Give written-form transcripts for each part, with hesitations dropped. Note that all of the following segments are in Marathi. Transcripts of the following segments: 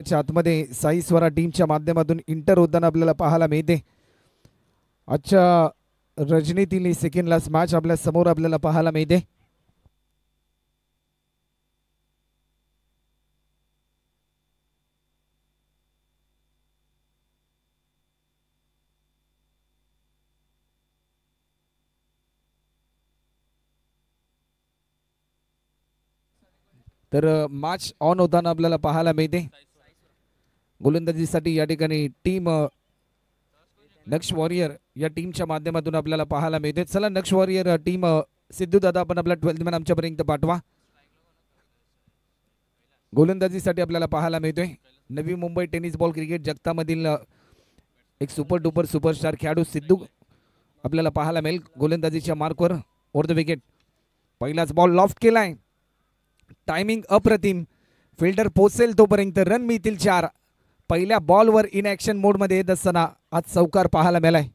गेटच्या आतमध्ये साई स्वरा टीमच्या माध्यमातून इंटर होताना आपल्याला पाहायला मिळते. आजच्या रजनीतील सेकंड लास्ट मॅच आपल्या समोर आपल्याला पाहायला मिळते. तर मॅच ऑन होताना आपल्याला पाहायला मिळते. गोलंदाजीसाठी या ठिकाणी टीम नक्ष वॉरियर या टीमच्या माध्यमातून आपल्याला पाहायला मिळते. चला नक्ष वॉरियर टीम सिद्धू दादा आपण आपला 12th मॅन आमच्यापर्यंत पाठवा. गोलंदाजीसाठी आपल्याला पाहायला मिळतोय Navi Mumbai tennis ball cricket जगतामधील एक सुपर डुपर सुपरस्टार खेळाडू सिद्धू आपल्याला पाहायला मिळेल. गोलंदाजीच्या मार्कवर ओव्हर द विकेट. पहिलाच बॉल लॉफ्ट केलाय. टायमिंग अप्रतिम. फिल्डर पोचेल तोपर्यंत रन मिळतील 4. पहिल्या बॉलवर इन ॲक्शन मोडमध्ये येत असताना आज चौकार पाहायला मिळालाय.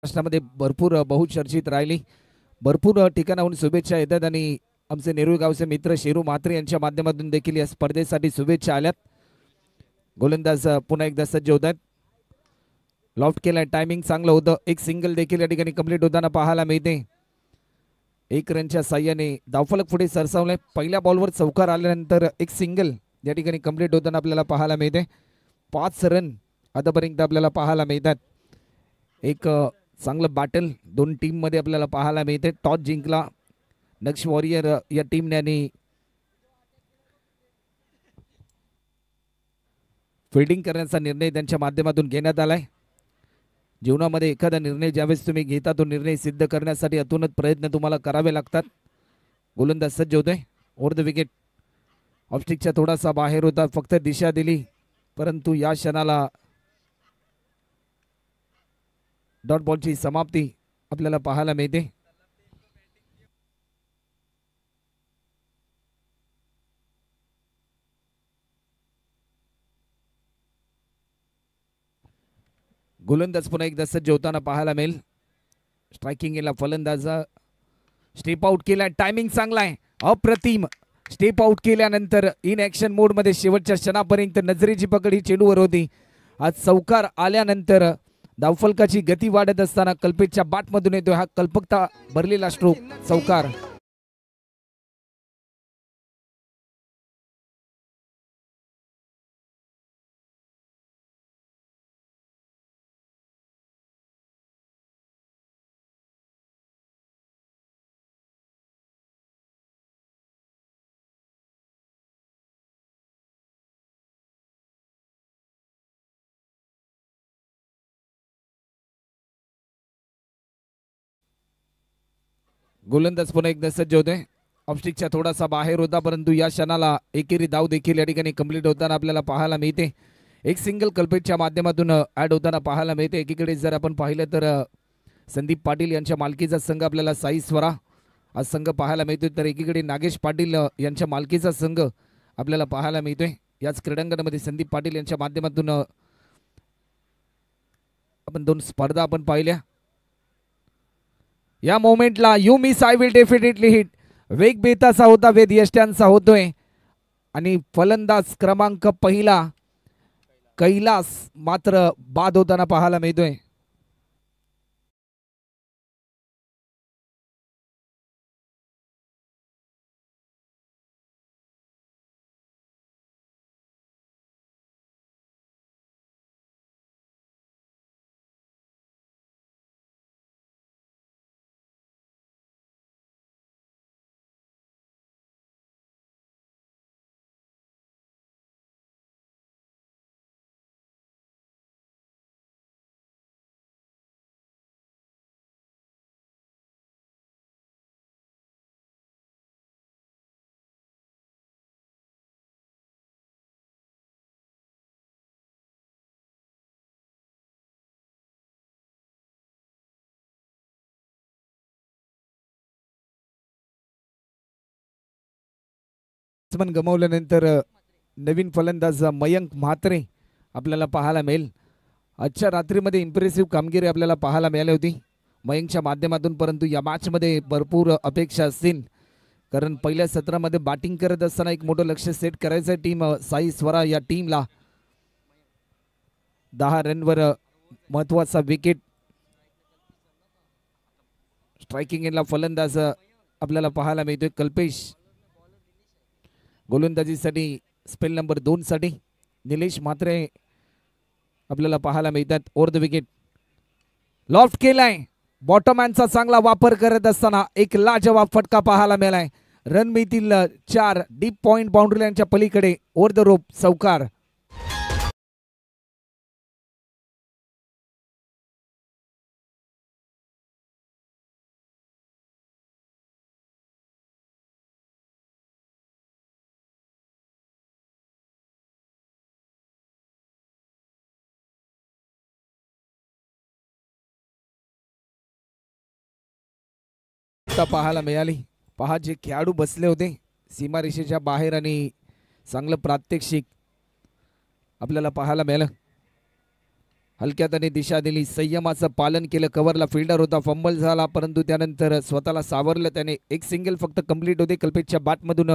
महाराष्ट्रामध्ये भरपूर बहुचर्चित राहिली. भरपूर ठिकाणाहून शुभेच्छा येतात आणि आमचे नेरूळ गावचे मित्र शेरू म्हात्रे यांच्या माध्यमातून देखील या स्पर्धेसाठी शुभेच्छा आल्यात. गोलंदाज पुन्हा एकदा सज्ज होत आहेत. लॉफ्ट केलाय. टायमिंग चांगलं होतं. एक सिंगल देखील या ठिकाणी कंप्लीट होताना पाहायला मिळते. 1 रनच्या साह्याने धावफलक पुढे सरसावलाय. पहिल्या बॉलवर चौकार आल्यानंतर एक सिंगल या ठिकाणी कंप्लीट होताना आपल्याला पाहायला मिळते. 5 रन आतापर्यंत आपल्याला पाहायला मिळतात. एक चांगलं बॅटल दोन टीम मध्ये आपल्याला पाहायला मिळते. टॉस जिंकला नक्ष वॉरियर या टीमने आणि फिल्डिंग करण्याचा निर्णय त्यांच्या माध्यमातून घेण्यात आलाय. जीवनामध्ये एखादा निर्णय ज्यावेळेस तुम्ही घेता तो निर्णय सिद्ध करण्यासाठी अतोनात प्रयत्न तुम्हाला करावे लागतात. गोलंदाज सज्ज होतोय. Over the wicket. ऑफस्टिकच्या थोडासा बाहेर होता. फक्त दिशा दिली परंतु या क्षणाला डॉट बॉलची समाप्ती आपल्याला पाहायला मिळते. गोलंदाज पुन्हा एकदा सज्ज होताना पाहायला मिळेल. स्ट्रायकिंग केला फलंदाज. स्टेप आउट केला. टायमिंग चांगला आहे. अप्रतिम. स्टेप आउट केल्यानंतर इन ॲक्शन मोडमध्ये शेवटच्या क्षणापर्यंत नजरेची पकड ही चेंडूवर होती. आज चौकार आल्यानंतर धावफलकाची गती वाढत असताना कल्पेच्या बाटमधून येतोय हा कल्पकता भरलेला स्ट्रोक. चौकार. गोलंदाज पुन्हा एकदा सज्ज होते. ऑफस्टिकच्या थोडासा बाहेर होता परंतु या क्षणाला एकेरी धाव देखील या ठिकाणी कंप्लीट होताना आपल्याला पाहायला मिळते. एक सिंगल कल्पेच्या माध्यमातून ऍड होताना पाहायला मिळते. एकीकडे जर आपण पाहिलं तर संदीप पाटील यांच्या मालकीचा संघ आपल्याला साई स्वरा आज संघ पाहायला मिळतोय. तर एकीकडे नागेश पाटील यांच्या मालकीचा संघ आपल्याला पाहायला मिळतोय. याच क्रीडांगणामध्ये संदीप पाटील यांच्या माध्यमातून आपण 2 स्पर्धा आपण पाहिल्या. या मोमेंटला you miss I will definitely hit. वेग बेताचा होता. वेद यष्ट्यांचा होतोय आणि फलंदाज क्रमांक पहिला कैलास मात्र बाद होताना पाहायला मिळतोय. बॅट्समन गमावल्यानंतर नवीन फलंदाज मयंक म्हात्रे आपल्याला पाहायला मिळेल. आजच्या रात्रीमध्ये इम्प्रेसिव्ह कामगिरी आपल्याला पाहायला मिळाली होती मयंकच्या माध्यमातून, परंतु या मॅचमध्ये भरपूर अपेक्षा असतील, कारण पहिल्या सत्रामध्ये बॅटिंग करत असताना एक मोठं लक्ष सेट करायचं टीम साई स्वरा या टीमला. 10 रनवर महत्वाचा विकेट. स्ट्रायकिंग एंडला फलंदाज आपल्याला पाहायला मिळतोय कल्पेश. गोलंदाजीसाठी स्पेल नंबर 2 साठी निलेश म्हात्रे आपल्याला पाहायला मिळतात. ओव्हर द विकेट लॉफ्ट केलाय. बॉटमॅनचा चांगला वापर करत असताना एक लाजवाब फटका पाहायला मिळालाय. रन मिळतील 4. डीप पॉइंट बाउंड्री लाईनच्या पलीकडे ओव्हर द रोप चौकार. पाहायला मिळाली. पहा जे खेळाडू बसले होते सीमारेषेच्या बाहेर आणि चांगलं प्रात्यक्षिक आपल्याला पाहायला मिळालं. हलक्यात आणि दिशा दिली, संयमाचं पालन केलं. कव्हरला फिल्डर होता, फंबल झाला, परंतु त्यानंतर स्वतःला सावरलं त्याने. एक सिंगल फक्त कंप्लीट होते कल्पेशच्या बॅटमधून.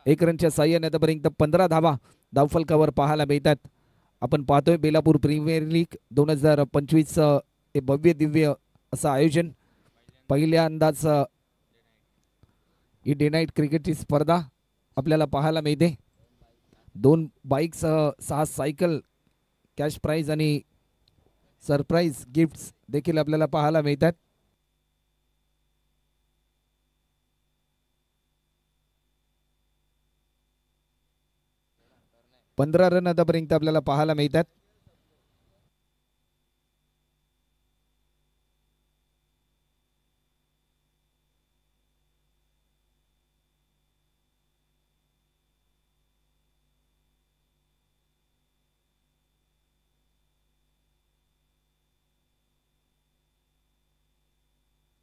1 रनच्या साह्याने आतापर्यंत 15 धावा धावफलकावर पाहायला मिळतात. आपण पाहतोय बेलापूर प्रीमियर लीग 2025 हे भव्य दिव्य असं आयोजन. पहिल्यांदाच ही डे नाईट क्रिकेटची स्पर्धा आपल्याला पाहायला मिळते. 2 बाईकसह 6 सायकल, कॅश प्राइज आणि सरप्राईज गिफ्ट्स देखील आपल्याला पाहायला मिळतात. पंधरा रन आतापर्यंत आपल्याला पाहायला मिळतात.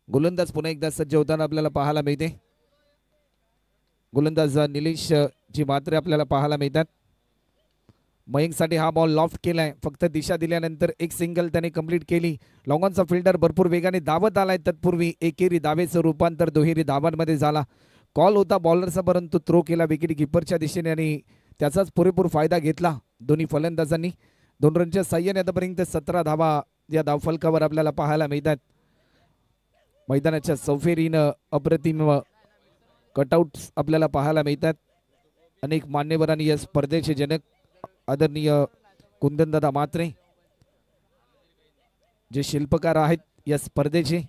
गोलंदाज पुन्हा एकदा सज्ज होताना आपल्याला पाहायला मिळते. गोलंदाज निलेश जी मात्र आपल्याला पाहायला मिळतात. मयंकसाठी हा बॉल लॉफ्ट केलाय. फक्त दिशा दिल्यानंतर एक सिंगल त्याने कंप्लीट केली. लॉंगॉनचा फिल्डर भरपूर वेगाने धावत आलाय. तत्पूर्वी एकेरी धावेचं रूपांतर दुहेरी धावांमध्ये झाला. कॉल होता बॉलरचा, परंतु थ्रो केला विकेट किपरच्या दिशेने आणि त्याचाच पुरेपूर फायदा घेतला दोन्ही फलंदाजांनी. 2 रनच्या साह्याने आतापर्यंत 17 धावा या धावफलकावर आपल्याला पाहायला मिळतात. मैदानाच्या चौफेरीनं अप्रतिम कटआउट्स आपल्याला पाहायला मिळतात. अनेक मान्यवरांनी या स्पर्धेचे जनक आदरणीय कुंदनदादा म्हात्रे जे शिल्पकार आहेत या स्पर्धेचे,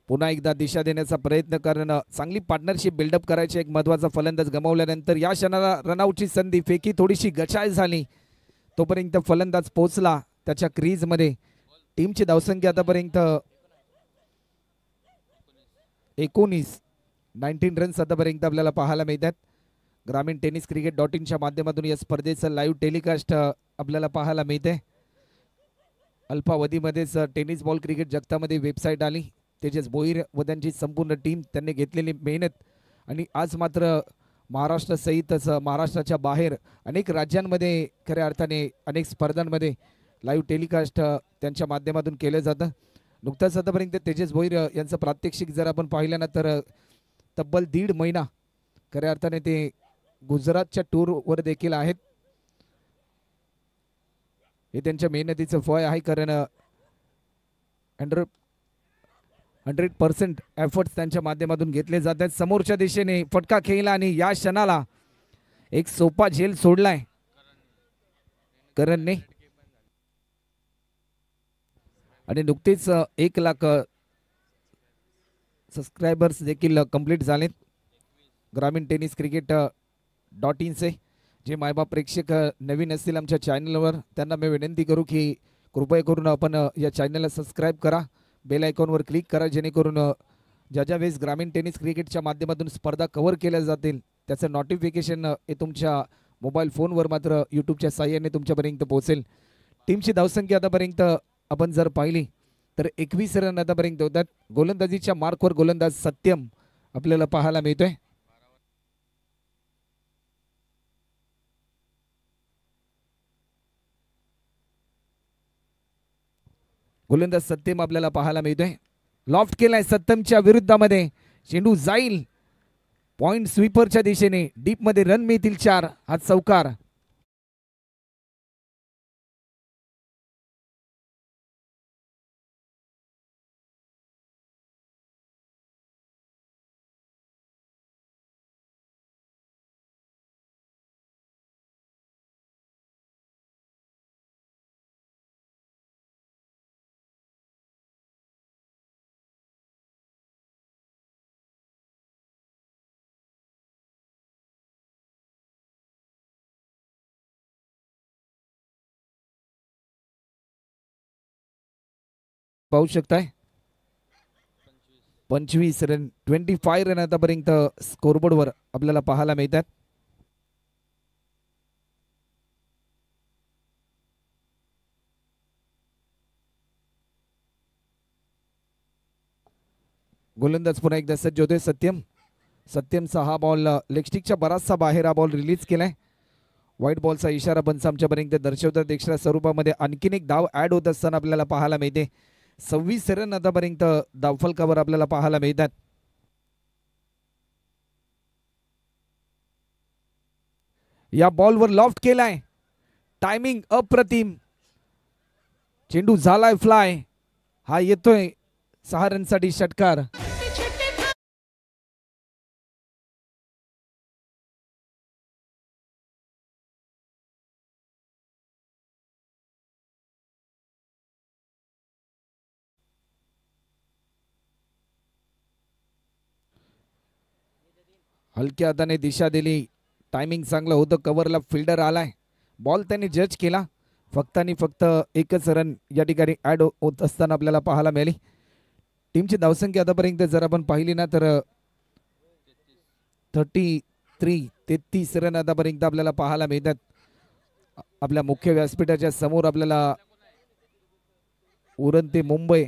पुन्हा एकदा दिशा देण्याचा प्रयत्न, कारण चांगली पार्टनरशिप बिल्डअप करायची. एक महत्वाचा फलंदाज गमावल्यानंतर या क्षणाला रनआउटची संधी. फेकी थोडीशी गचाळ झाली, तोपर्यंत फलंदाज पोहोचला त्याच्या क्रीजमध्ये. टीमची धावसंख्या आतापर्यंत 19 रन्स आतापर्यंत आपल्याला पाहायला मिळतात. ग्रामीण टेनिस क्रिकेट .in च्या माध्यमातून या स्पर्धेचं लाईव्ह टेलिकास्ट आपल्याला पाहायला मिळते. अल्पावधीमध्येच टेनिस बॉल क्रिकेट जगतामध्ये वेबसाईट आली. तेजस भोईर व त्यांची संपूर्ण टीम, त्यांनी घेतलेली मेहनत, आणि आज मात्र महाराष्ट्रासहितच महाराष्ट्राच्या बाहेर अनेक राज्यांमध्ये खऱ्या अर्थाने अनेक स्पर्धांमध्ये लाईव्ह टेलिकास्ट त्यांच्या माध्यमातून केलं जातं. नुकताच आतापर्यंत तेजस भोईर यांचं प्रात्यक्षिक जर आपण पाहिलं ना, तर तब्बल 1.5 महिना खऱ्या अर्थाने ते गुजरातच्या टूरवर देखील आहेत. हे त्यांच्या मेहनतीचं फळ आहे, कारण 100% एफर्ट्स त्यांच्या माध्यमातून घेतले जातात. समोरच्या दिशेने फटका खेळला आणि या क्षणाला एक सोपा झेल सोडलाय करणने, आणि नुकतेच 1 लाख सबस्क्रायबर्स देखील कंप्लीट झालेत ग्रामीण टेनिस क्रिकेट .in चे. जे मायबाप प्रेक्षक नवीन असतील आमच्या चॅनलवर, त्यांना मी विनंती करू की कृपया करून आपण या चॅनलला सबस्क्राईब करा, बेल आयकॉनवर क्लिक करा, जेणेकरून ज्या ज्या वेळेस ग्रामीण टेनिस क्रिकेटच्या माध्यमातून स्पर्धा कव्हर केल्या जातील त्याचं नोटिफिकेशन हे तुमच्या मोबाईल फोनवर मात्र यूट्यूबच्या साहाय्याने तुमच्यापर्यंत पोहोचेल. टीमची धावसंख्या आतापर्यंत आपण जर पाहिली तर 21 रन आतापर्यंत होतात. गोलंदाजीच्या मार्कवर गोलंदाज सत्यम आपल्याला पाहायला मिळतोय. गोलंदाज सत्यम आपल्याला पाहायला मिळतोय. लॉफ्ट केलाय सत्यमच्या विरुद्धामध्ये. चेंडू जाईल पॉइंट स्वीपरच्या दिशेने. डीप मध्ये रन मिळतील 4. हा चौकार. पाहू शकताय 25 रन 25 रन आतापर्यंत स्कोरबोर्डवर आपल्याला पाहायला मिळतात. गोलंदाज पुन्हा एकदा सज्ज होतोय सत्यम. सत्यमचा हा बॉल लेगस्टिकच्या बराचसा बाहेर हा बॉल रिलीज केलाय. व्हाईट बॉलचा इशारा पंच आमच्यापर्यंत दर्शवतात. एक्स्ट्रा स्वरूपामध्ये आणखीन एक धाव ऍड होत असताना आपल्याला पाहायला मिळते. 26 रन आतापर्यंत धावफलकावर आपल्याला पाहायला मिळतात. या बॉलवर लॉफ्ट केलाय. टायमिंग अप्रतिम. चेंडू झालाय फ्लाय. हा येतोय 6 रनसाठी षटकार. हलक्या हाताने दिशा दिली. टायमिंग चांगलं होतं. कव्हरला फिल्डर आलाय. बॉल त्यांनी जज केला. फक्त आणि फक्त एकच रन या ठिकाणी ऍड होत असताना आपल्याला पाहायला मिळाली. टीमची धावसंख्या आतापर्यंत जर आपण पाहिली ना तर 33 रन आतापर्यंत आपल्याला पाहायला मिळतात. आपल्या मुख्य व्यासपीठाच्या समोर आपल्याला उरण ते मुंबई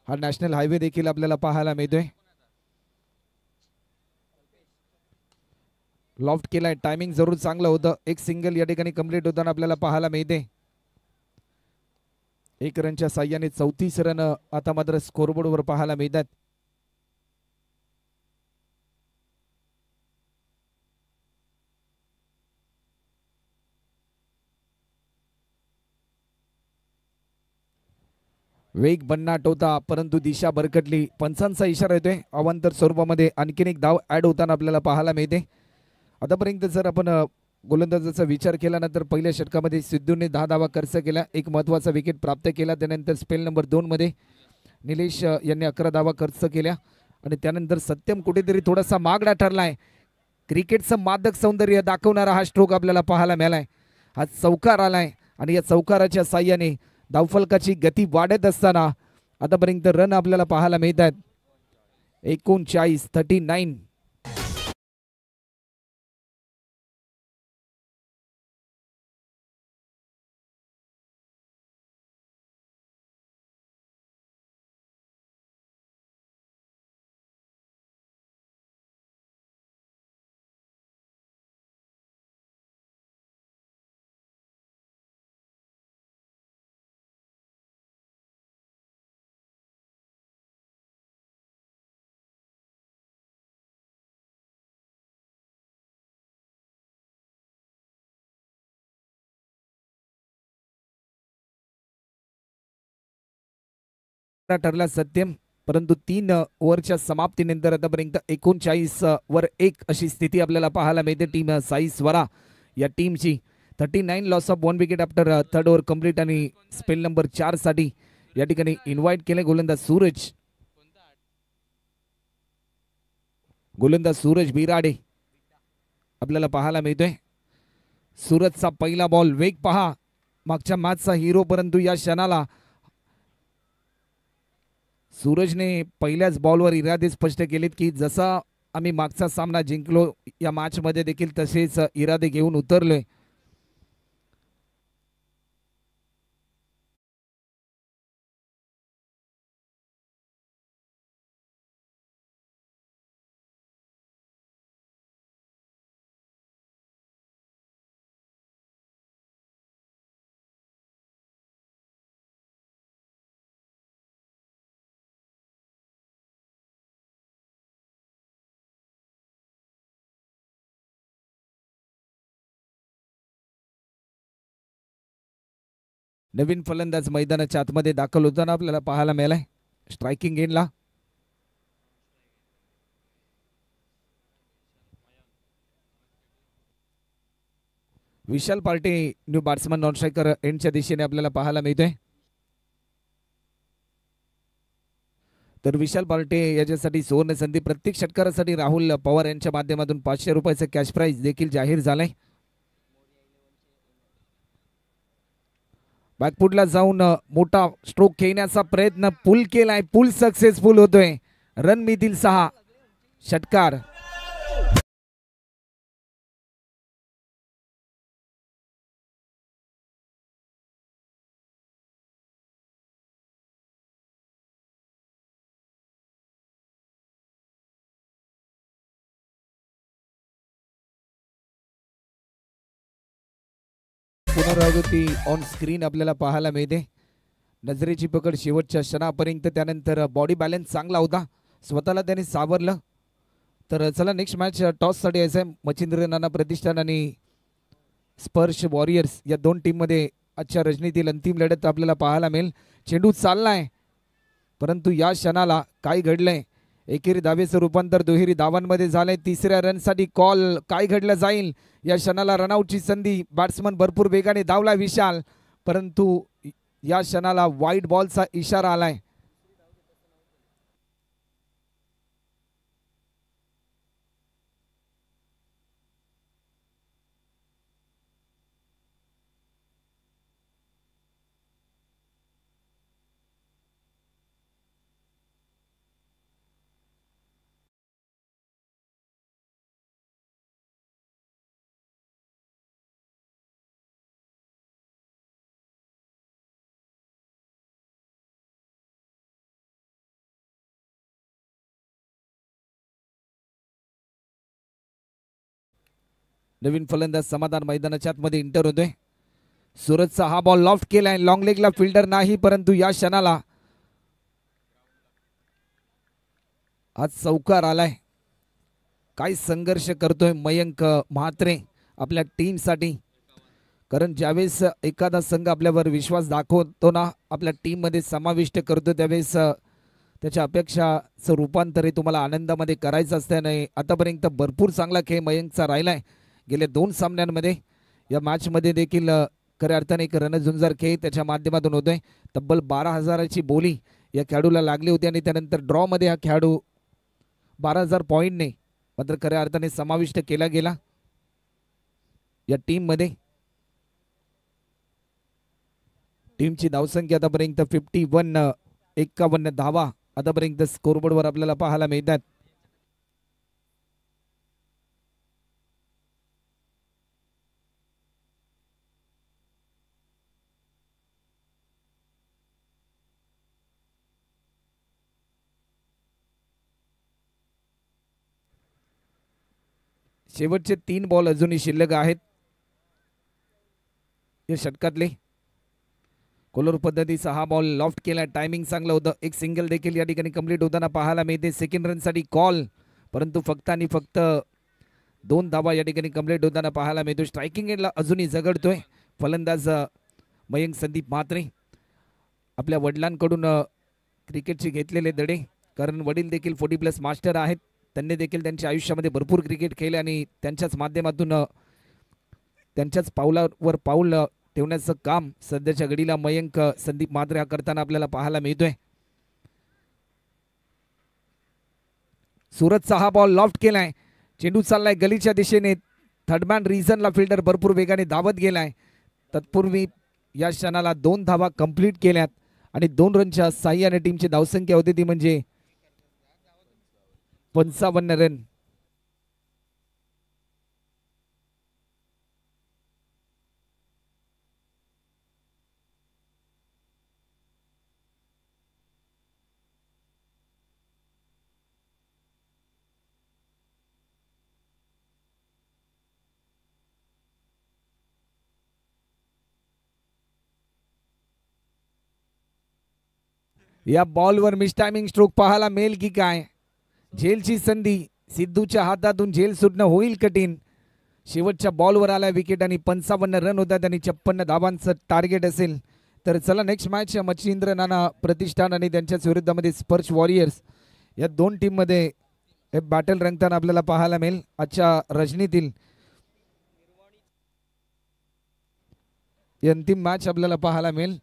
हा नॅशनल हायवे देखील आपल्याला पाहायला मिळतोय. लॉफ्ट केलाय. टायमिंग जरूर चांगलं होतं. एक सिंगल या ठिकाणी कंप्लीट होताना आपल्याला पाहायला मिळते. 1 रनच्या साह्याने 34 रन आता मात्र स्कोरबोर्डवर पाहायला मिळतात. वेग भन्नाट होता परंतु दिशा भरकटली. पंचांचा इशारा येतोय. अवांतर स्वरूपामध्ये आणखीन एक धाव ऍड होताना आपल्याला पाहायला मिळते. आतापर्यंत जर आपण गोलंदाजाचा विचार केला ना तर पहिल्या षटकामध्ये सिद्धूने 10 धावा खर्च केला. एक महत्त्वाचा विकेट प्राप्त केला. त्यानंतर स्पेल नंबर 2 मध्ये निलेश यांनी 11 धावा खर्च केल्या. आणि त्यानंतर सत्यम कुठेतरी थोडासा मागडा ठरलाय. क्रिकेटचं मादक सौंदर्य दाखवणारा हा स्ट्रोक आपल्याला पाहायला मिळालाय. हा चौकार आलाय आणि या चौकाराच्या साह्याने धावफलकाची गती वाढत असताना आतापर्यंत रन आपल्याला पाहायला मिळतात. 39. ठरला सत्यम परंतु 3 ओव्हरच्या समाप्तीनंतर आतापर्यंत 39 वर 1 अशी स्थिती आपल्याला पाहायला मिळते. टीम साई स्वरा या टीमची 39 loss of 1 wicket after 3rd over complete. आणि स्पेल नंबर 4 साठी या ठिकाणी इन्व्हाइट केले गोलंदाज सूरज बिराडे आपल्याला पाहायला मिळतोय. सूरजचा पहिला बॉल. वेग पहा. मागच्या मॅचचा हिरो परंतु या क्षणाला सूरजने पहिल्याच बॉलवर इरादे स्पष्ट केलेत की जसा आम्ही मागचा सामना जिंकलो या मॅच मध्ये देखील तसेच इरादे घेऊन उतरलोय. नवीन फलंदाज मैदानाच्या आतमध्ये दाखल होताना आपल्याला पाहायला मिळालाय स्ट्रायकिंग एंडला. Vishal party new batsman non striker एंडच्या दिशेने आपल्याला पाहायला मिळतोय. तर विशाल पार्टे याच्यासाठी सुवर्ण संधी. प्रत्येक षटकारासाठी राहुल पवार यांच्या माध्यमातून 500 रुपयाचं कॅश प्राइज देखील जाहीर झालंय. बॅकफुटला जाऊन मोठा स्ट्रोक खेळण्याचा प्रयत्न पुल केलाय. पुल सक्सेसफुल होतोय. रन मिळतील 6. षटकार पुनरावृत्ती ऑन स्क्रीन आपल्याला पाहायला मिळते. नजरेची पकड शेवटच्या क्षणापर्यंत. त्यानंतर बॉडी बॅलन्स चांगला होता. स्वतःला त्याने सावरलं. तर चला नेक्स्ट मॅच टॉससाठी यायचं आहे. मच्छिंद्र नाना प्रतिष्ठान आणि स्पर्श वॉरियर्स या दोन टीममध्ये आजच्या रजनीतील अंतिम लढत आपल्याला पाहायला मिळेल. चेंडू चाललाय परंतु या क्षणाला काय घडलंय. एकेरी धावेचं रूपांतर दुहेरी धावांमध्ये झालंय. तिसऱ्या रनसाठी कॉल. काय घडलं जाईल या क्षणाला. रनआउटची संधी. बॅट्समन भरपूर वेगाने धावला विशाल परंतु या क्षणाला वाईट बॉलचा इशारा आलाय. नवीन फलंदाज समाधान मैदानाच्या आतमध्ये इंटर होतोय. सूरजचा हा बॉल लॉफ्ट केलाय. लॉंग लेगला फिल्डर नाही परंतु या क्षणाला आज चौकार आलाय. काय संघर्ष करतोय मयंक म्हात्रे आपल्या टीमसाठी. कारण ज्यावेळेस एखादा संघ आपल्यावर विश्वास दाखवतो ना, आपल्या टीममध्ये समाविष्ट करतो, त्यावेळेस त्याच्या अपेक्षाचं रूपांतर हे तुम्हाला आनंदामध्ये करायचं असतं. नाही आतापर्यंत भरपूर चांगला खेळ मयंकचा राहिलाय गेल्या 2 सामन्यांमध्ये. या मॅचमध्ये देखील खऱ्या अर्थाने एक रणझुंजार खेळ त्याच्या माध्यमातून होतोय. तब्बल 12,000ची बोली या खेळाडूला लागली होती आणि त्यानंतर ड्रॉमध्ये हा खेळाडू 12,000 पॉईंटने मात्र खऱ्या अर्थाने समाविष्ट केला गेला या टीममध्ये. टीमची धावसंख्या आतापर्यंत 51 धावा आतापर्यंत स्कोरबोर्डवर आपल्याला पाहायला मिळतात. शेवटचे 3 बॉल अजूनही शिल्लक आहेत या षटकातले. कोलर पद्धतीचा हा बॉल लॉफ्ट केला. टायमिंग चांगलं होतं. एक सिंगल देखील या ठिकाणी कंप्लीट होताना पाहायला मिळते. सेकंड रनसाठी कॉल परंतु फक्त आणि फक्त 2 धावा या ठिकाणी कंप्लीट होताना पाहायला मिळतो. स्ट्रायकिंग एंडला अजूनही झगडतोय फलंदाज मयंक संदीप म्हात्रे. आपल्या वडिलांकडून क्रिकेटचे घेतलेले धडे, कारण वडील देखील 40+ मास्टर आहेत. त्यांनी देखील त्यांच्या आयुष्यामध्ये भरपूर क्रिकेट खेळले आणि त्यांच्याच माध्यमातून त्यांच्याच पावलावर पाऊल ठेवण्याचं काम सध्याच्या घडीला मयंक संदीप म्हात्रे करताना आपल्याला पाहायला मिळतोय. सूरजचा हा बॉल लॉफ्ट केलाय. चेंडू चाललाय गलीच्या दिशेने. थर्डमॅन रिझनला फिल्डर भरपूर वेगाने धावत गेलाय. तत्पूर्वी या क्षणाला 2 धावा कंप्लीट केल्यात आणि 2 रनच्या साह्याने टीमची धावसंख्या होती ती म्हणजे 55 रन. या बॉलवर मिस टायमिंग स्ट्रोक पाहायला मिळेल की काय. झेलची संधी. सिद्धूच्या हातातून झेल सुटणं होईल कठीण. शेवटच्या बॉलवर आला विकेट आणि 55 रन होतात आणि 56 धावांचं टार्गेट असेल तर चला नेक्स्ट मॅच मच्छिंद्र नाना प्रतिष्ठान आणि त्यांच्याच विरुद्धामध्ये स्पर्श वॉरियर्स या दोन टीममध्ये हे बॅटल रंगताना आपल्याला पाहायला मिळेल आजच्या रजनीतील ही अंतिम मॅच आपल्याला पाहायला मिळेल.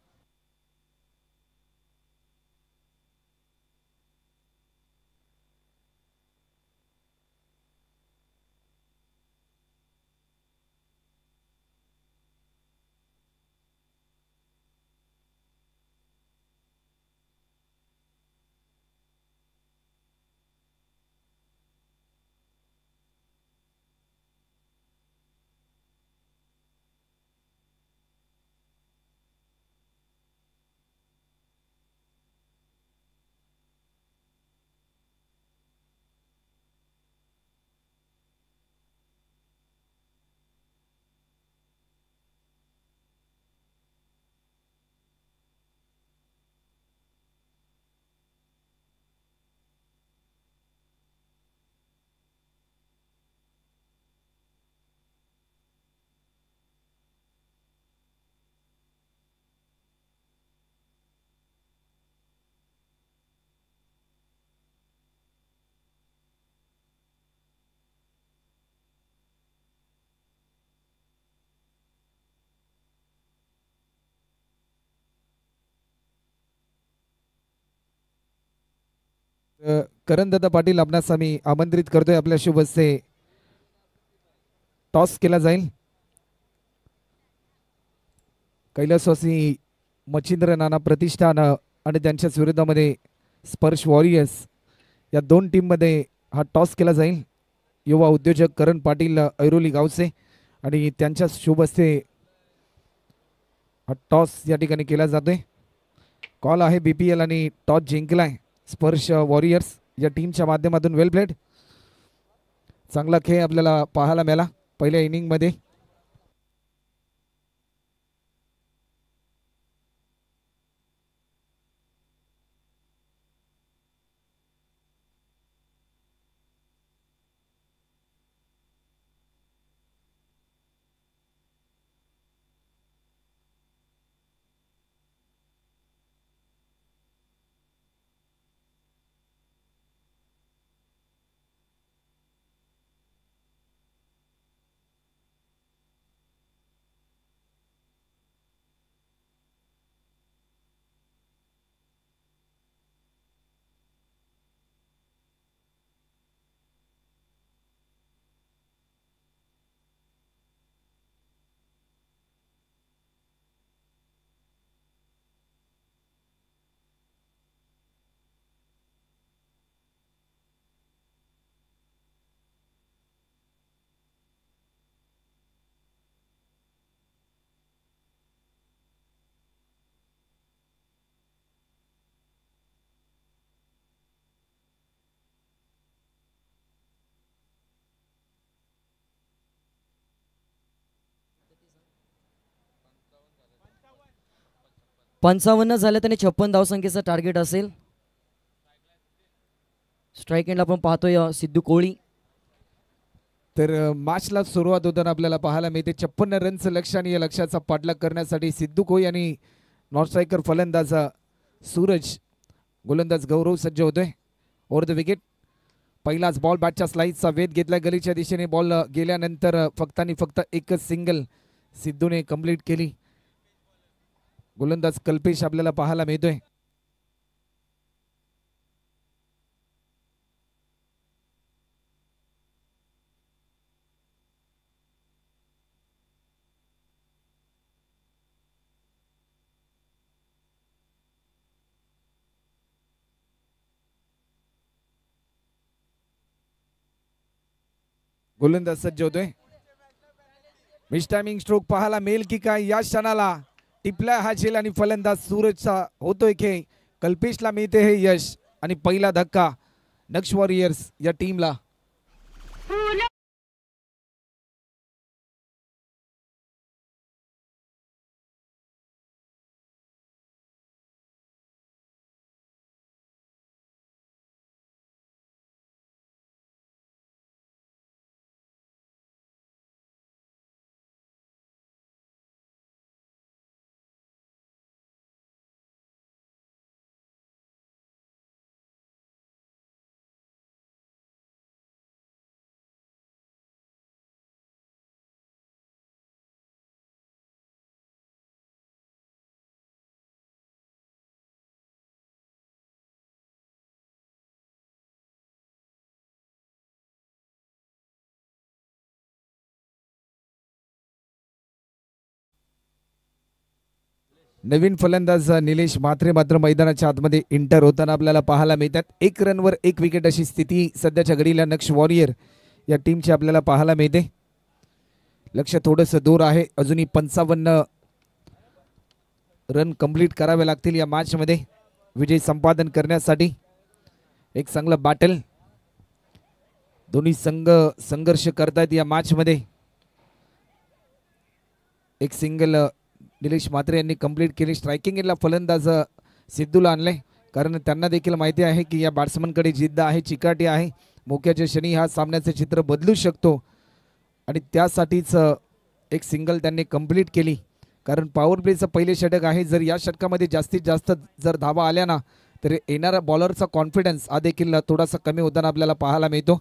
करणदादा पाटील आपणास आम्ही आमंत्रित करतोय आपल्या शुभ हस्ते टॉस केला जाईल. कैलासवासी मच्छिंद्र नाना प्रतिष्ठान आणि त्यांच्याच विरुद्धामध्ये स्पर्श वॉरियर्स या दोन टीममध्ये हा टॉस केला जाईल. युवा उद्योजक करण पाटील ऐरोली गावचे आणि त्यांच्या शुभ हस्ते हा टॉस या ठिकाणी केला जातोय. कॉल आहे BPL आणि टॉस जिंकलाय स्पर्श वॉरियर्स या टीमच्या माध्यमातून. वेल प्लेड, चांगला खेळ आपल्याला पाहायला मिळाला पहिल्या इनिंगमध्ये. पंचावन्न झाले त्याने 56 धावसंख्येचं टार्गेट असेल. स्ट्राईक एंडला आपण पाहतोय सिद्धू कोळी. तर मॅचला सुरुवात होताना आपल्याला पाहायला मिळते 56 रनचं लक्ष आणि या लक्ष्याचा पाठलाग करण्यासाठी सिद्धू कोळी आणि नॉन स्ट्रायकर फलंदाज सूरज, गोलंदाज गौरव सज्ज होतोय. ओव्हर द विकेट पहिलाच बॉल बॅटच्या स्लाइसचा वेध घेतला. गलीच्या दिशेने बॉल गेल्यानंतर फक्त आणि फक्त एकच सिंगल सिद्धूने कंप्लीट केली. गोलंदाज कल्पेश आपल्याला पाहायला मिळतोय. गोलंदाज सज्ज होतोय. मिस टायमिंग स्ट्रोक पाहायला मिळेल की काय या क्षणाला. टिपला हा झेल आणि फलंदाज सूरजचा होतोय खेळ. कल्पेशला मिळते हे यश आणि पहिला धक्का नक्ष वॉरियर्स या टीमला. नवीन फलंदाज निलेश म्हात्रे मात्र मैदानाच्या आतमध्ये इंटर होताना आपल्याला पाहायला मिळतात. 1 रनवर 1 विकेट अशी स्थिती सध्याच्या घडीला नक्ष वॉरियर या टीमची आपल्याला पाहायला मिळते. लक्ष थोडंसं दूर आहे. अजूनही 55 रन कंप्लीट करावे लागतील या मॅचमध्ये विजय संपादन करण्यासाठी. एक चांगलं बॅटल, दोन्ही संघ संघर्ष करतायत या मॅचमध्ये. एक सिंगल निलेश म्हात्रे यांनी कंप्लीट केली. स्ट्रायकिंग एंडला फलंदाज सिद्धूला आणले, कारण त्यांना देखील माहिती आहे की या बॅट्समनकडे जिद्द आहे, चिकाटी आहे. मोक्याच्या क्षणी हा सामन्याचे चित्र बदलू शकतो आणि त्यासाठीच एक सिंगल त्यांनी कंप्लीट केली. कारण पॉवर प्लेचं पहिले षटक आहे. जर या षटकामध्ये जास्तीत जास्त जर धावा आल्या ना तर येणारा बॉलरचा कॉन्फिडन्स हा देखील थोडासा कमी होताना आपल्याला पाहायला मिळतो.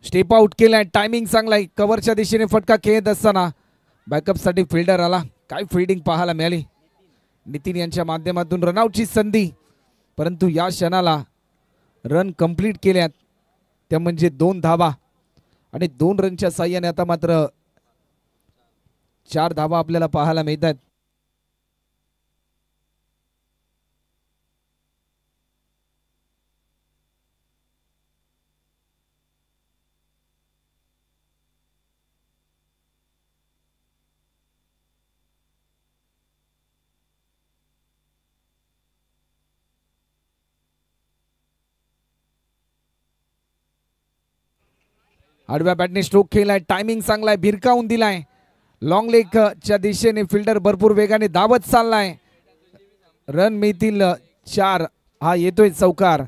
स्टेप आउट केलाय, टायमिंग चांगलाय. कव्हरच्या दिशेने फटका खेळत असताना बॅकअपसाठी फिल्डर आला. काय फिल्डिंग पाहायला मिळाली. नितीन यांच्या माध्यमातून रनआउटची संधी, परंतु या क्षणाला रन कंप्लीट केल्यात त्या म्हणजे 2 धावा आणि 2 रनच्या साह्याने आता मात्र 4 धावा आपल्याला पाहायला मिळतात. आडव्या बॅटने स्ट्रोक केलाय, टायमिंग चांगलाय, भिरकावून दिलाय. लॉंग लेगच्या दिशेने फिल्डर भरपूर वेगाने धावत चाललाय. रन मिळतील 4. हा येतोय चौकार.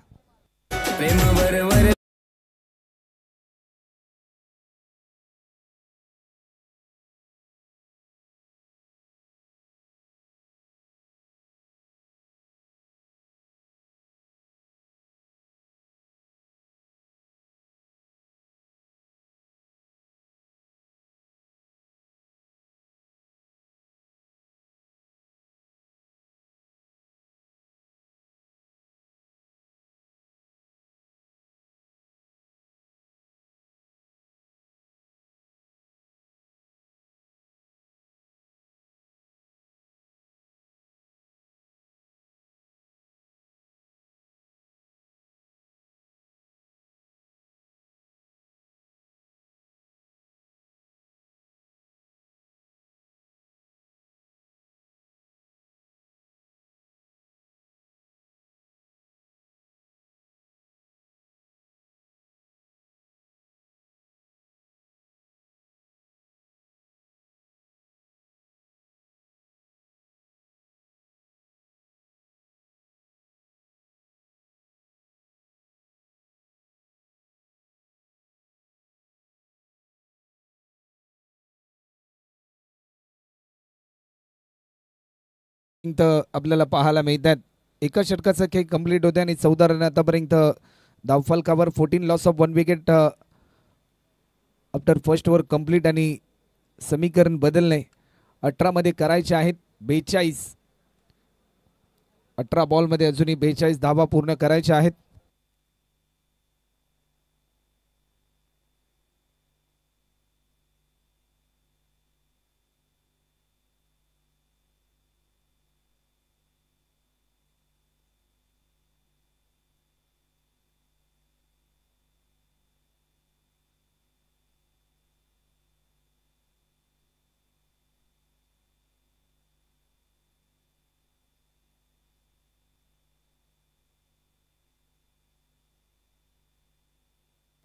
आपल्याला पाहायला मिळतात. एका षटकाचा खेळ कंप्लीट होते आणि 14 रन आतापर्यंत धावफलकावर. 14 loss of 1 wicket after first over complete आणि समीकरण बदलणे 18 मध्ये करायचे आहेत. 42 18 बॉलमध्ये अजूनही 42 धावा पूर्ण करायच्या आहेत.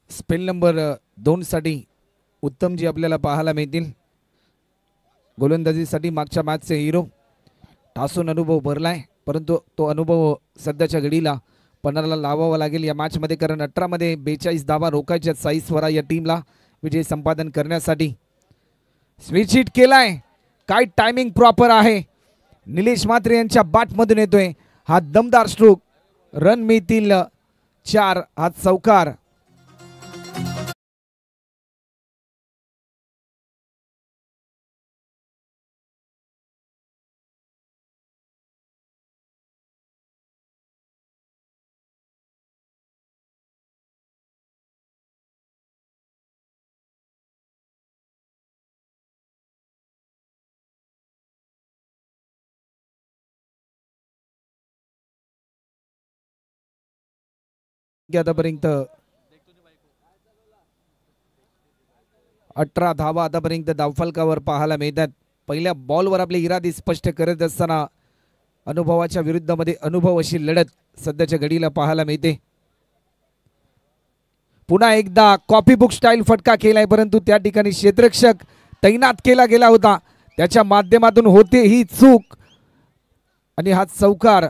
स्पेल नंबर 2 साठी उत्तमजी आपल्याला पाहायला मिळतील. गोलंदाजीसाठी मागच्या मॅचचे हिरो. ठासून अनुभव भरलाय, परंतु तो अनुभव सध्याच्या घडीला पणाला लावावा लागेल या मॅचमध्ये, कारण 18 मध्ये 42 धावा रोखायच्या साई स्वरा या टीमला विजय संपादन करण्यासाठी. स्विच हिट केलाय, काय टायमिंग प्रॉपर आहे. निलेश म्हात्रे यांच्या बॅटमधून येतोय हा दमदार स्ट्रोक. रन मिळतील 4. हा चौकार. आतापर्यंत 18 धावा आतापर्यंत धावफलकावर पाहायला मिळतात. पहिल्या बॉलवर आपले इरादे स्पष्ट करत असताना अनुभवाच्या विरुद्धमध्ये अनुभव अशी लढत सध्याच्या घडीला पाहायला मिळते. पुन्हा एकदा कॉपी बुक स्टाईल फटका केलाय, परंतु त्या ठिकाणी क्षेत्ररक्षक तैनात केला गेला होता, त्याच्या माध्यमातून होते ही चूक आणि हा चौकार.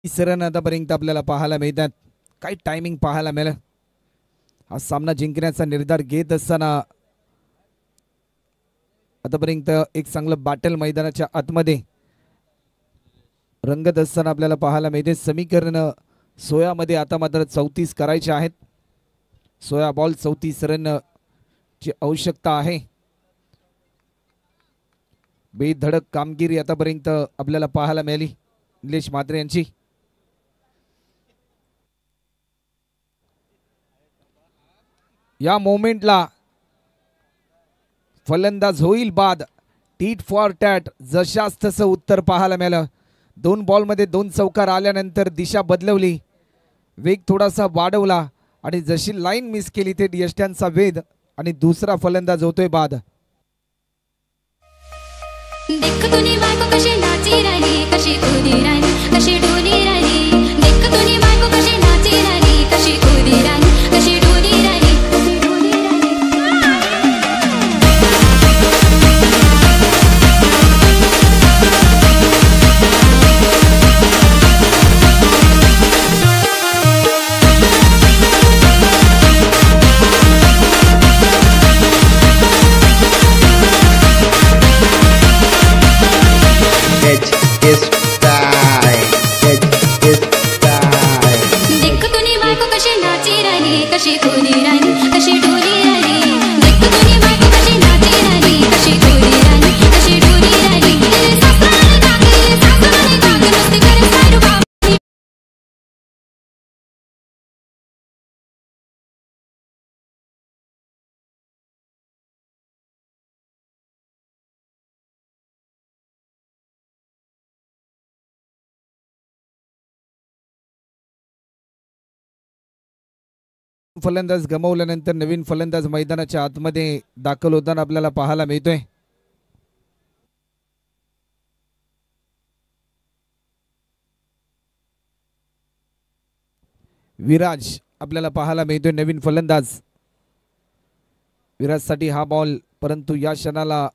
रन आतापर्यंत आपल्याला पाहायला मिळतात. काही टायमिंग पाहायला मिळालं. हा सामना जिंकण्याचा निर्धार घेत असताना आतापर्यंत एक चांगलं बॅटल मैदानाच्या आतमध्ये रंगत असताना आपल्याला पाहायला मिळते. समीकरण 16 मध्ये आता मात्र 34 करायचे आहेत. 16 बॉल 34 रन ची आवश्यकता आहे. बेधडक कामगिरी आतापर्यंत आपल्याला पाहायला मिळाली निलेश म्हात्रे यांची. या मोमेंटला फलंदाज होईल बाद. टीट फॉर टॅट जशास तसं उत्तर पाहायला मिळालं. 2 बॉलमध्ये 2 चौकार आल्यानंतर दिशा बदलवली, वेग थोडासा वाढवला आणि जशी लाईन मिस केली ते यष्ट्यांचा वेध आणि दुसरा फलंदाज होतोय बाद. देख तुनी बायको कशी नाची राहिली, कशी उडी राहिली, कशी डोली राहिली. देख तुनी बायको कशी नाची राहिली, कशी उडी राहिली, कशी डोली राहिली. फलंदाज गमावल्यानंतर नवीन फलंदाज मैदानाच्या आतमध्ये दाखल होताना आपल्याला पाहायला मिळतोय. विराज आपल्याला पाहायला मिळतोय नवीन फलंदाज. विराजसाठी हा बॉल, परंतु या क्षणाला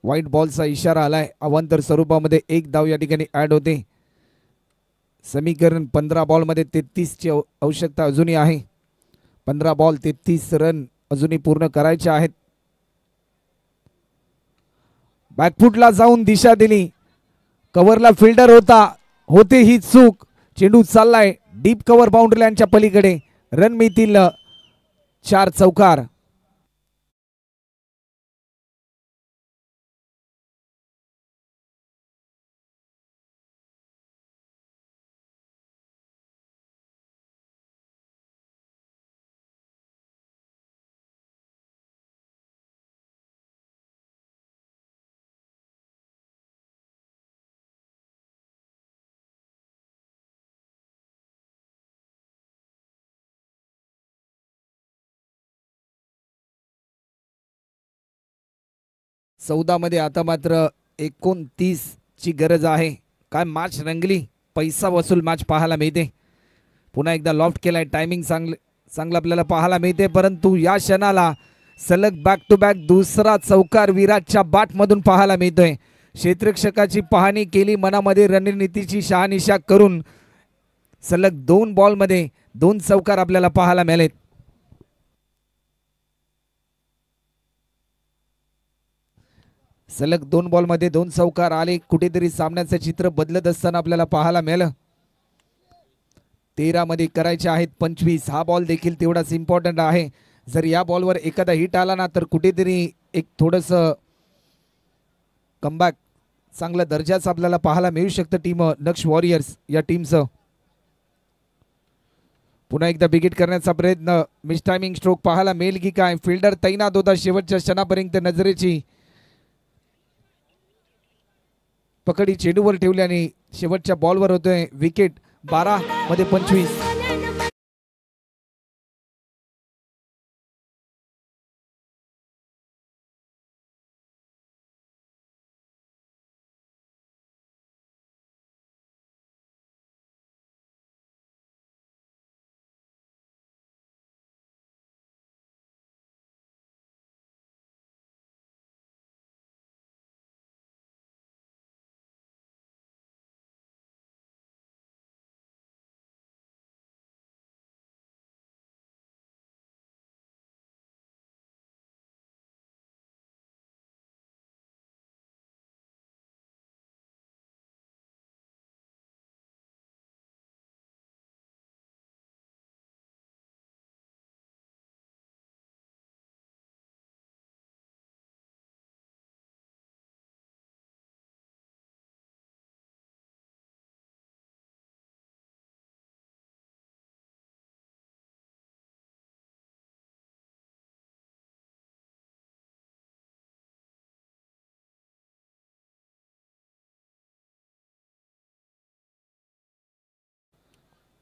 व्हाईट बॉलचा इशारा आलाय. अवांतर स्वरूपामध्ये 1 धाव या ठिकाणी ऍड होते. समीकरण 15 बॉलमध्ये 33 ची आवश्यकता अजूनही आहे. 15 बॉल 33 रन अजूनही पूर्ण करायचे आहेत. बॅकफुटला जाऊन दिशा दिली, कव्हरला फिल्डर होता, होते ही चूक. चेंडू चाललाय डीप कव्हर बाउंड्री लाईनच्या पलीकडे. रन मिळतील 4 चौकार. चौदा मध्ये आता मात्र 29 ची गरज आहे. काय मॅच रंगली, पैसा वसूल मॅच पाहायला मिळते. पुन्हा एकदा लॉफ्ट केलाय, टायमिंग चांगलं आपल्याला पाहायला मिळते, परंतु या क्षणाला सलग बॅक टू बॅक दुसरा चौकार विराटच्या बॅटमधून पाहायला मिळतोय. क्षेत्ररक्षकाची पाहणी केली, मनामध्ये रणनीतीची शहानिशा करून सलग 2 बॉलमध्ये 2 चौकार आपल्याला पाहायला मिळालेत. सलग 2 बॉलमध्ये 2 चौकार आले. कुठेतरी सामन्याचं चित्र बदलत असताना आपल्याला पाहायला मिळालं. 13 मध्ये करायचे आहेत 25. हा बॉल देखील तेवढाच इम्पॉर्टंट आहे. जर या बॉलवर एखादा हिट आला ना तर कुठेतरी एक थोडंसं कमबॅक चांगल्या दर्जाचं आपल्याला पाहायला मिळू शकतं टीम नक्ष वॉरियर्स या टीमचं. पुन्हा एकदा बिगिट करण्याचा प्रयत्न. मिस टायमिंग स्ट्रोक पाहायला मिळेल की काय. फिल्डर तैनात होता शेवटच्या क्षणापर्यंत. नजरेची पकडी चेंडूवर ठेवल्याने शेवटच्या बॉलवर होतोय विकेट. 12 मध्ये 25.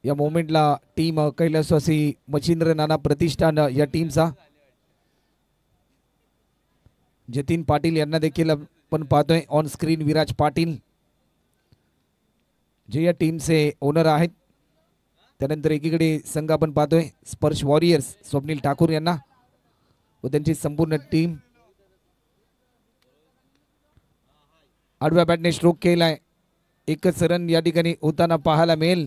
या मोमेंटला टीम कैलासवासी मच्छिंद्र नाना प्रतिष्ठान या टीमचा जतीन पाटील यांना देखील आपण पाहतोय ऑन स्क्रीन. विराज पाटील जे या टीमचे ओनर आहेत. त्यानंतर एकीकडे संघ आपण पाहतोय स्पर्श वॉरियर्स स्वप्नील ठाकूर यांना व त्यांची संपूर्ण टीम. आडव्या बॅटने स्ट्रोक केलाय. एकच रन या ठिकाणी होताना पाहायला मिळेल.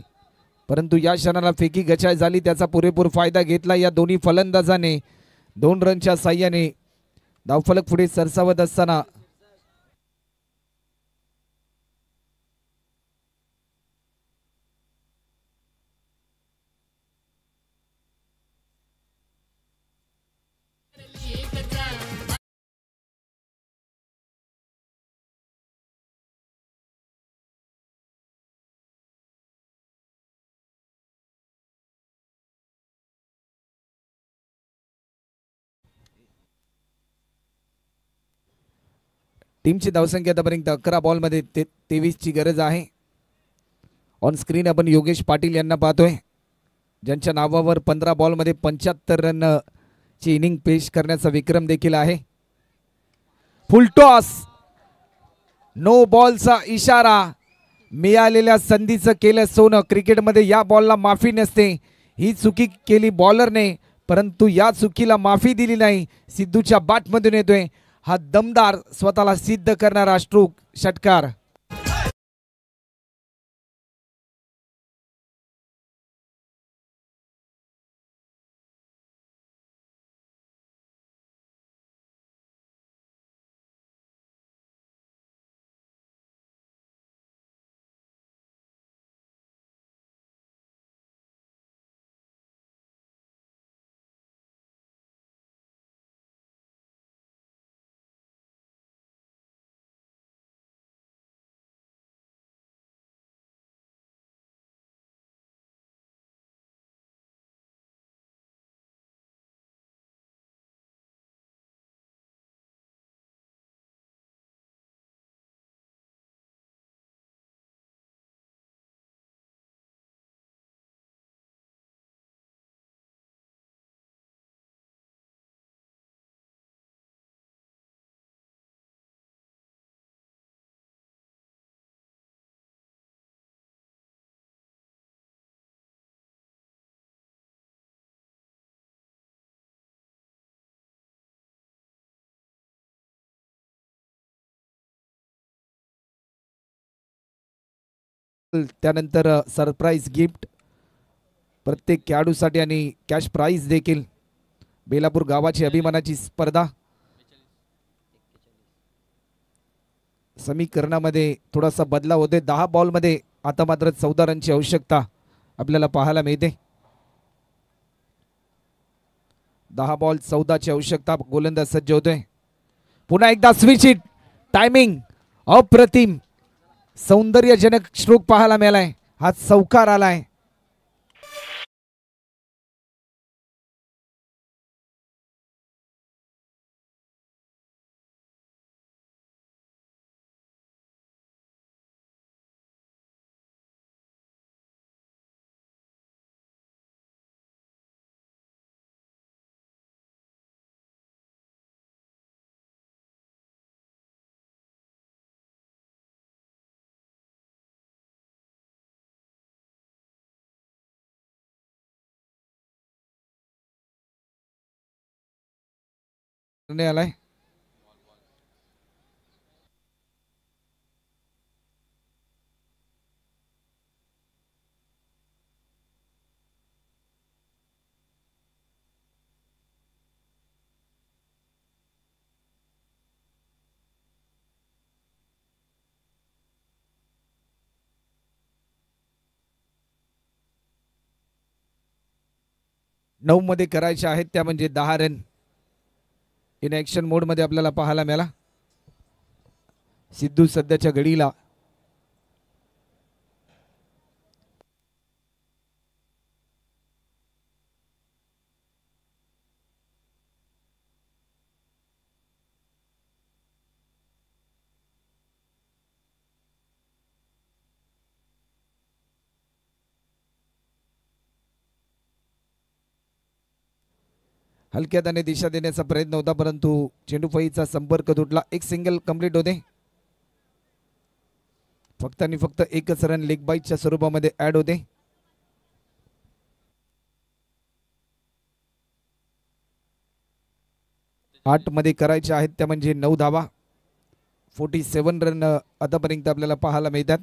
परंतु या क्षणाला फेकी गचाय झाली. त्याचा पुरेपूर फायदा घेतला या दोन्ही फलंदाजाने. 2 रनच्या साह्याने धावफलक पुढे सरसावत असताना टीमची धावसंख्या आतापर्यंत 11 बॉलमध्ये 23 ची गरज आहे. ऑन स्क्रीन आपण योगेश पाटील यांना पाहतोय ज्यांच्या नावावर 15 बॉलमध्ये 75 रन ची इनिंग पेश करण्याचा विक्रम देखील आहे. फुल टॉस. नो बॉलचा इशारा. मिळालेल्या संधीचं केलं सोनं. क्रिकेटमध्ये या बॉलला माफी नसते. ही चुकी केली बॉलरने परंतु या चुकीला माफी दिली नाही. सिद्धूच्या बॅटमधून येतोय हा दमदार स्वतःला सिद्ध करणारा स्ट्रोक षटकार. त्यानंतर सरप्राईज गिफ्ट प्रत्येक खेळाडूसाठी आणि कॅश प्राइज देखील. बेलापूर गावाची अभिमानाची स्पर्धा. समीकरणामध्ये थोडासा बदलाव होते. 10 बॉलमध्ये आता मात्र 14 रनची आवश्यकता आपल्याला पाहायला मिळते. 10 बॉल 14ची आवश्यकता. गोलंदाज सज्ज होतोय. पुन्हा एकदा स्विच हिट. टायमिंग अप्रतिम सौंदर्यजनक स्ट्रोक पाहायला मिळालाय. हा चौकार आलाय. आलाय. नऊ मध्ये करायचे आहेत त्या म्हणजे 10 रन. इन ऍक्शन मोड मध्ये आपल्याला पाहायला मिळाला. सिद्धू सध्याच्या घडीला हलक्या त्याने दिशा देण्याचा प्रयत्न होता परंतु चेंडूफळीचा संपर्क तुटला. एक सिंगल कंप्लीट होते. फक्त आणि फक्त एकच रन लेग बाईटच्या स्वरूपामध्ये ऍड होते. आठ मध्ये करायच्या आहेत त्या म्हणजे 9 धावा. 47 रन आतापर्यंत आपल्याला पाहायला मिळतात.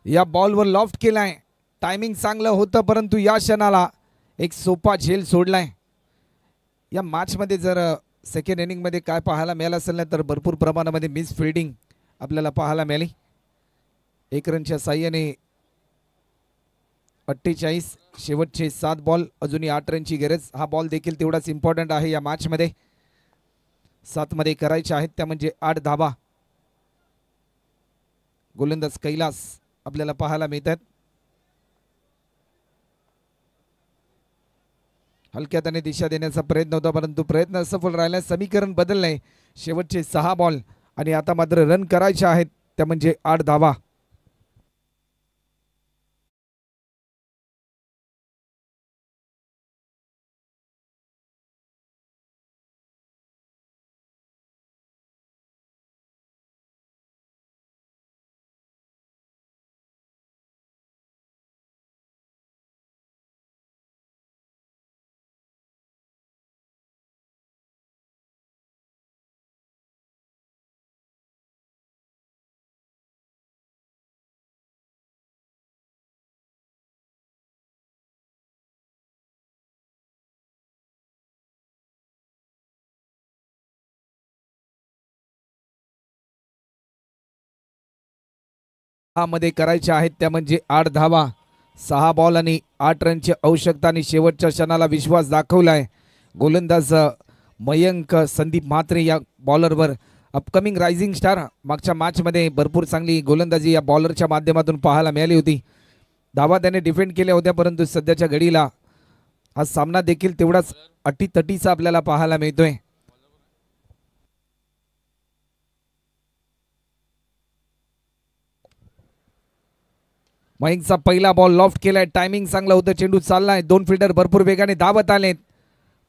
या बॉलवर लॉफ्ट केलाय. टायमिंग चांगलं होतं परंतु या क्षणाला एक सोपा झेल सोडलाय. या मॅच मध्ये जर सेकंड इनिंग मध्ये काय पाहायला मिळालं असेल ना तर भरपूर प्रमाणामध्ये मिस फिल्डिंग आपल्याला पाहायला मिळाली. 1 रनच्या साह्याने 48. शेवटचे 7 बॉल अजूनही 8 रनची गरज. हा बॉल देखील तेवढाच इम्पॉर्टंट आहे या मॅच मध्ये. 7 मध्ये करायचे आहेत त्या म्हणजे 8 धावा. गोलंदाज कैलास आपल्याला पाहायला मिळतात. हलक्या त्याने दिशा देण्याचा प्रयत्न होता परंतु प्रयत्न असफल राहिला. समीकरण बदललंय. शेवटचे 6 बॉल आणि आता मात्र रन करायचे आहेत त्या म्हणजे 8 धावा. मध्ये करायच्या आहेत त्या म्हणजे 8 धावा. 6 बॉल आणि 8 रनची आवश्यकता आणि शेवटच्या क्षणाला विश्वास दाखवलाय गोलंदाज मयंक संदीप म्हात्रे या बॉलरवर. Upcoming rising star. मागच्या मॅच मध्ये भरपूर चांगली गोलंदाजी या बॉलरच्या माध्यमातून पाहायला मिळाली होती. धावा त्याने डिफेंड केल्या होत्या परंतु सध्याच्या घडीला हा सामना देखील तेवढाच अटीतटीचा आपल्याला पाहायला मिळतोय. मयंकचा पहिला बॉल लॉफ्ट केलाय. टायमिंग चांगलं होतं. चेंडू चाललाय. 2 फिल्डर भरपूर वेगाने धावत आलेत.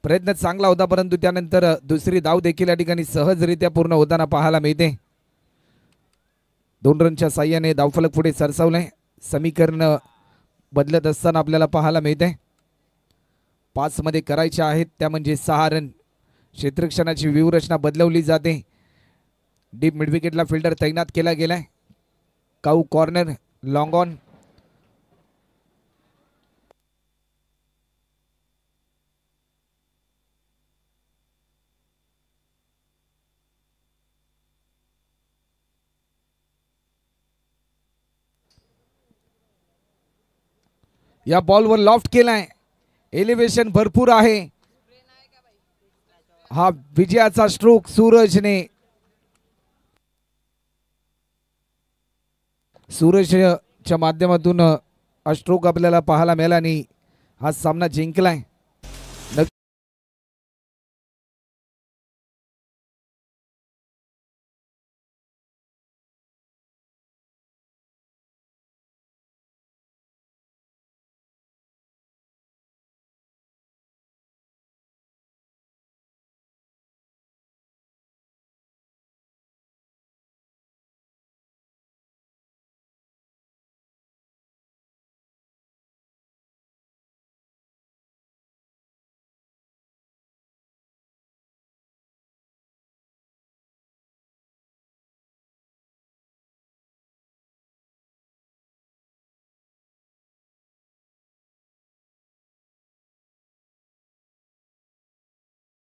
प्रयत्न चांगला होता परंतु त्यानंतर दुसरी धाव देखील या ठिकाणी सहजरित्या पूर्ण होताना पाहायला मिळते. 2 रनच्या साह्याने धावफलक पुढे सरसावलंय. समीकरण बदलत असताना आपल्याला पाहायला मिळते. 5 मध्ये करायच्या आहेत त्या म्हणजे 6 रन. क्षेत्ररक्षणाची व्यूहरचना बदलवली जाते. डीप मिडविकेटला फिल्डर तैनात केला गेलाय. काऊ कॉर्नर लॉंग ऑन. या बॉलवर लॉफ्ट केलाय. एलिव्हेशन भरपूर आहे. हा विजयाचा स्ट्रोक सूरजने. सूरजच्या माध्यमातून हा स्ट्रोक आपल्याला पाहायला मिळाला आणि हा सामना जिंकलाय.